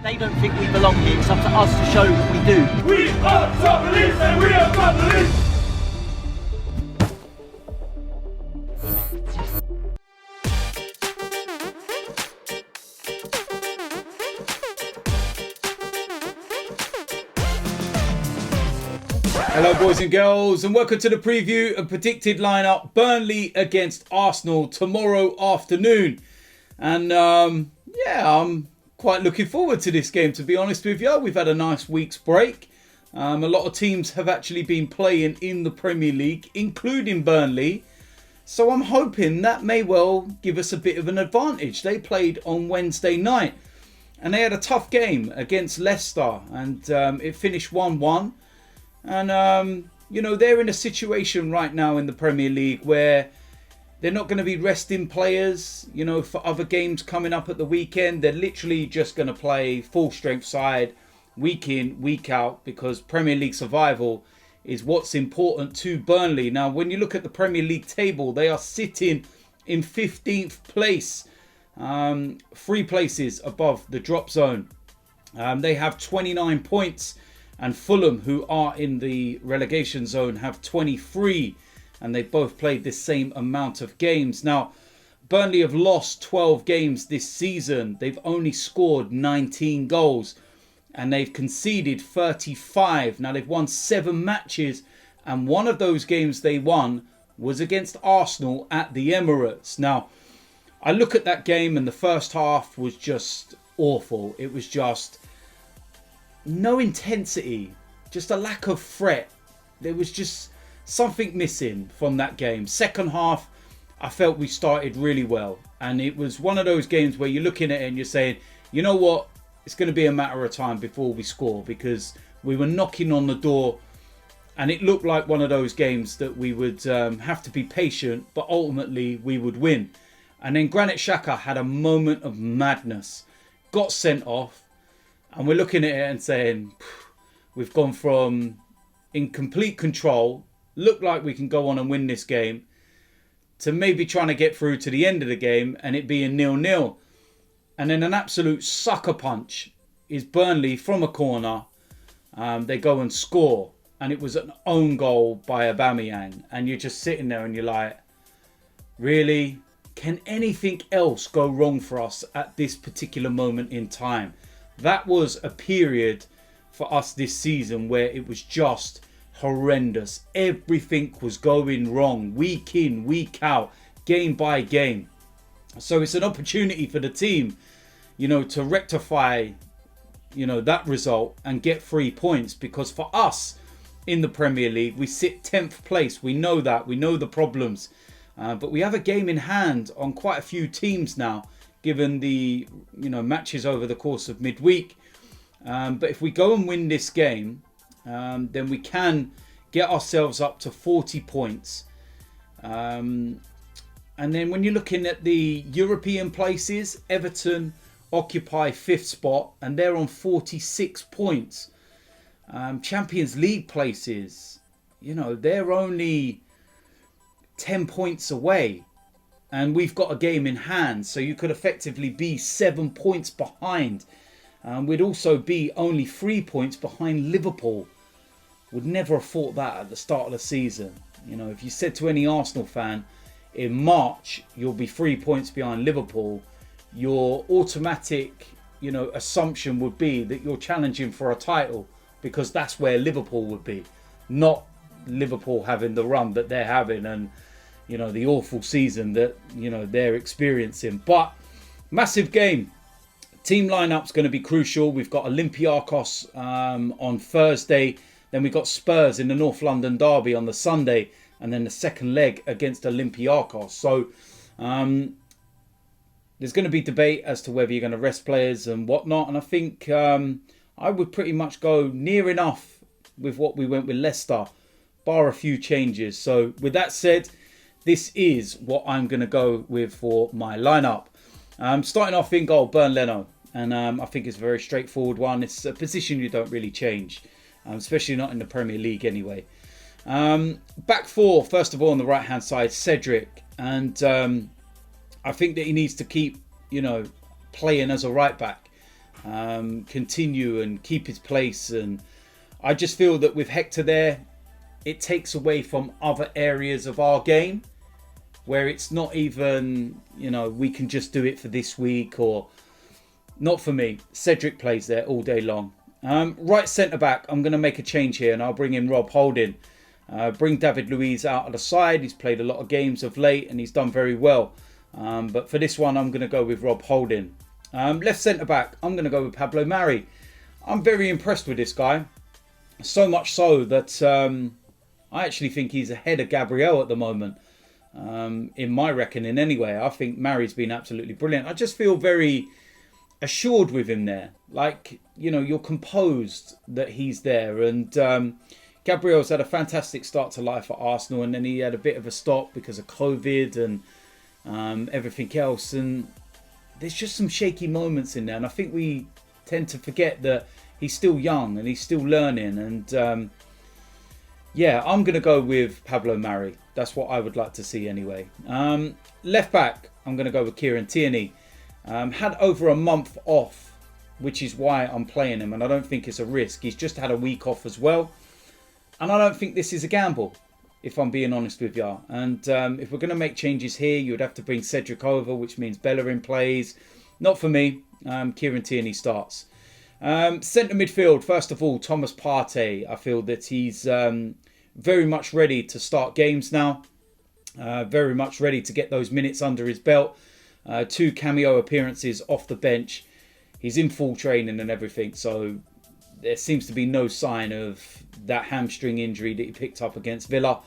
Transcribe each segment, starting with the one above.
They don't think we belong here. It's up to us to show we do. We are top police and we are top police. Hello boys and girls, and welcome to the preview and predicted lineup. Burnley against Arsenal tomorrow afternoon. And I'm quite looking forward to this game, to be honest with you. We've had a nice week's break. A lot of teams have actually been playing in the Premier League, including Burnley. So I'm hoping that may well give us a bit of an advantage. They played on Wednesday night and they had a tough game against Leicester, and it finished 1-1. And, they're in a situation right now in the Premier League where they're not going to be resting players, for other games coming up at the weekend. They're literally just going to play full strength side week in, week out, because Premier League survival is what's important to Burnley. Now, when you look at the Premier League table, they are sitting in 15th place, 3 places above the drop zone. They have 29 points. And Fulham, who are in the relegation zone, have 23. And they both played the same amount of games. Now, Burnley have lost 12 games this season. They've only scored 19 goals. And they've conceded 35. Now, they've won 7 matches. And one of those games they won was against Arsenal at the Emirates. Now, I look at that game and the first half was just awful. It was just no intensity, just a lack of threat. There was just something missing from that game. Second half, I felt we started really well. And it was one of those games where you're looking at it and you're saying, you know what? It's going to be a matter of time before we score, because we were knocking on the door and it looked like one of those games that we would have to be patient, but ultimately we would win. And then Granit Xhaka had a moment of madness, got sent off. And we're looking at it and saying, we've gone from in complete control, look like we can go on and win this game, to maybe trying to get through to the end of the game and it being 0-0. And then an absolute sucker punch is Burnley from a corner. They go and score. And it was an own goal by Aubameyang. And you're just sitting there and you're like, really? Can anything else go wrong for us at this particular moment in time? That was a period for us this season where it was just horrendous. Everything was going wrong, week in, week out, game by game. So it's an opportunity for the team, to rectify, that result and get 3 points. Because for us in the Premier League, we sit 10th place. We know that. We know the problems. But we have a game in hand on quite a few teams now, given the matches over the course of midweek. But if we go and win this game, then we can get ourselves up to 40 points. And then when you're looking at the European places, Everton occupy 5th spot and they're on 46 points. Champions League places, they're only 10 points away. And we've got a game in hand, so you could effectively be 7 points behind. We'd also be only 3 points behind Liverpool. Would never have thought that at the start of the season. If you said to any Arsenal fan, in March you'll be 3 points behind Liverpool, your automatic, assumption would be that you're challenging for a title, because that's where Liverpool would be, not Liverpool having the run that they're having and the awful season that, they're experiencing. But massive game. Team lineup's going to be crucial. We've got Olympiacos on Thursday. Then we've got Spurs in the North London derby on the Sunday. And then the second leg against Olympiacos. So there's going to be debate as to whether you're going to rest players and whatnot. And I think I would pretty much go near enough with what we went with Leicester, bar a few changes. So with that said, this is what I'm going to go with for my lineup. Starting off in goal, Leno. And I think it's a very straightforward one. It's a position you don't really change, especially not in the Premier League anyway. Back four, first of all, on the right-hand side, Cedric. And I think that he needs to keep, playing as a right-back. continue and keep his place. And I just feel that with Hector there, it takes away from other areas of our game where it's not even, we can just do it for this week, or not for me. Cedric plays there all day long. Right centre back, I'm going to make a change here and I'll bring in Rob Holding. Bring David Luiz out of the side. He's played a lot of games of late and he's done very well. But for this one, I'm going to go with Rob Holding. Left centre back, I'm going to go with Pablo Mari. I'm very impressed with this guy. So much so that I actually think he's ahead of Gabriel at the moment. In my reckoning anyway. I think Mari's been absolutely brilliant. I just feel very assured with him there. Like, you're composed that he's there. And Gabriel's had a fantastic start to life at Arsenal, and then he had a bit of a stop because of COVID and everything else. And there's just some shaky moments in there. And I think we tend to forget that he's still young and he's still learning. And yeah, I'm going to go with Pablo Mari. That's what I would like to see anyway. Left back, I'm going to go with Kieran Tierney. Had over a month off, which is why I'm playing him. And I don't think it's a risk. He's just had a week off as well. And I don't think this is a gamble, if I'm being honest with you. And if we're going to make changes here, you would have to bring Cedric over, which means Bellerin plays. Not for me. Kieran Tierney starts. Centre midfield, first of all, Thomas Partey. I feel that he's very much ready to start games now. Very much ready to get those minutes under his belt. 2 cameo appearances off the bench. He's in full training and everything. So there seems to be no sign of that hamstring injury that he picked up against Villa.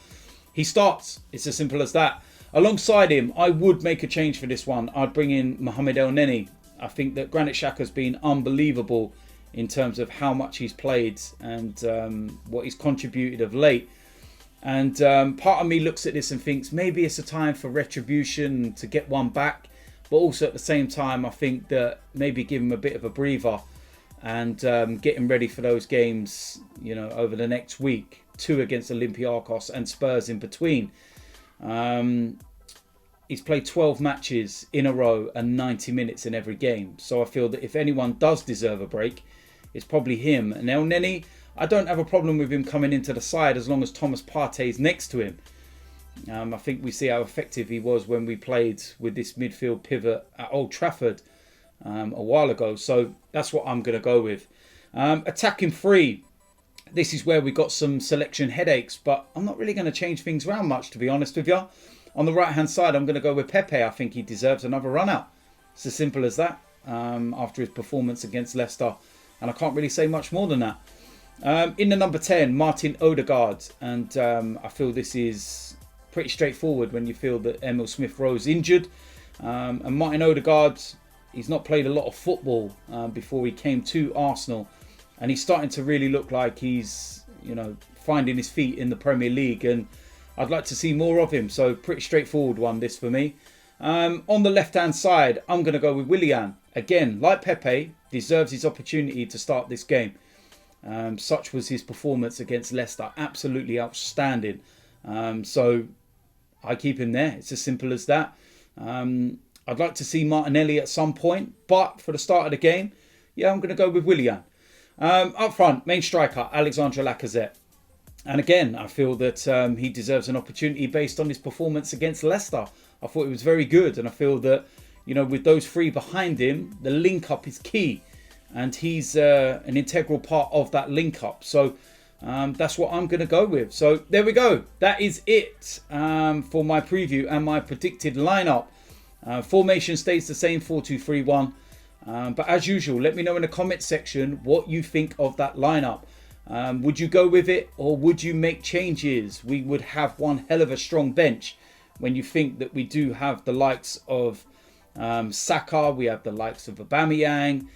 He starts. It's as simple as that. Alongside him, I would make a change for this one. I'd bring in Mohamed El Neni. I think that Granit Xhaka's been unbelievable in terms of how much he's played and what he's contributed of late. And part of me looks at this and thinks maybe it's a time for retribution to get one back. But also at the same time, I think that maybe give him a bit of a breather and get him ready for those games, over the next week. 2 against Olympiacos and Spurs in between. He's played 12 matches in a row and 90 minutes in every game. So I feel that if anyone does deserve a break, it's probably him. And El Neni, I don't have a problem with him coming into the side as long as Thomas Partey's next to him. I think we see how effective he was when we played with this midfield pivot at Old Trafford a while ago. So that's what I'm going to go with. Attacking 3. This is where we got some selection headaches, but I'm not really going to change things around much, to be honest with you. On the right-hand side, I'm going to go with Pepe. I think he deserves another run-out. It's as simple as that after his performance against Leicester. And I can't really say much more than that. In the number 10, Martin Ødegaard. And I feel this is pretty straightforward when you feel that Emil Smith-Rowe's injured. And Martin Ødegaard, he's not played a lot of football before he came to Arsenal. And he's starting to really look like he's, finding his feet in the Premier League. And I'd like to see more of him. So pretty straightforward one, this for me. On the left-hand side, I'm going to go with Willian. Again, like Pepe, deserves his opportunity to start this game. Such was his performance against Leicester. Absolutely outstanding. So I keep him there. It's as simple as that. I'd like to see Martinelli at some point. But for the start of the game, yeah, I'm going to go with Willian. Up front, main striker, Alexandre Lacazette. And again, I feel that he deserves an opportunity based on his performance against Leicester. I thought it was very good. And I feel that, with those 3 behind him, the link-up is key. And he's an integral part of that link-up. So that's what I'm going to go with. So there we go. That is it for my preview and my predicted lineup. Formation stays the same, 4-2-3-1. But as usual, let me know in the comment section what you think of that lineup. Would you go with it or would you make changes? We would have one hell of a strong bench when you think that we do have the likes of Saka, we have the likes of Aubameyang.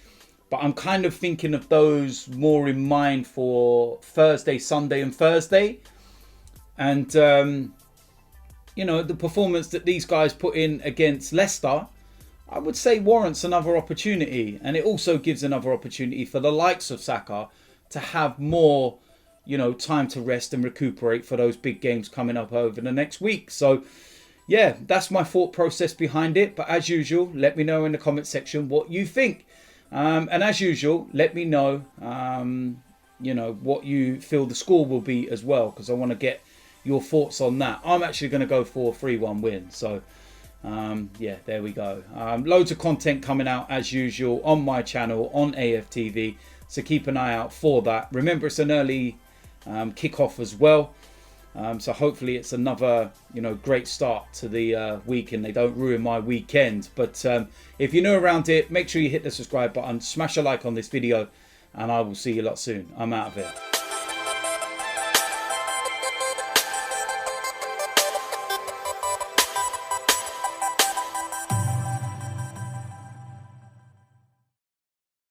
But I'm kind of thinking of those more in mind for Thursday, Sunday and Thursday. And, the performance that these guys put in against Leicester, I would say warrants another opportunity. And it also gives another opportunity for the likes of Saka to have more, time to rest and recuperate for those big games coming up over the next week. So, yeah, that's my thought process behind it. But as usual, let me know in the comment section what you think. And as usual, let me know, you know, what you feel the score will be as well, because I want to get your thoughts on that. I'm actually going to go for a 3-1 win. So, yeah, there we go. Loads of content coming out as usual on my channel, on AFTV. So keep an eye out for that. Remember, it's an early kickoff as well. So hopefully it's another, you know, great start to the week and they don't ruin my weekend. But if you're new around here, make sure you hit the subscribe button, smash a like on this video, and I will see you lot soon. I'm out of here.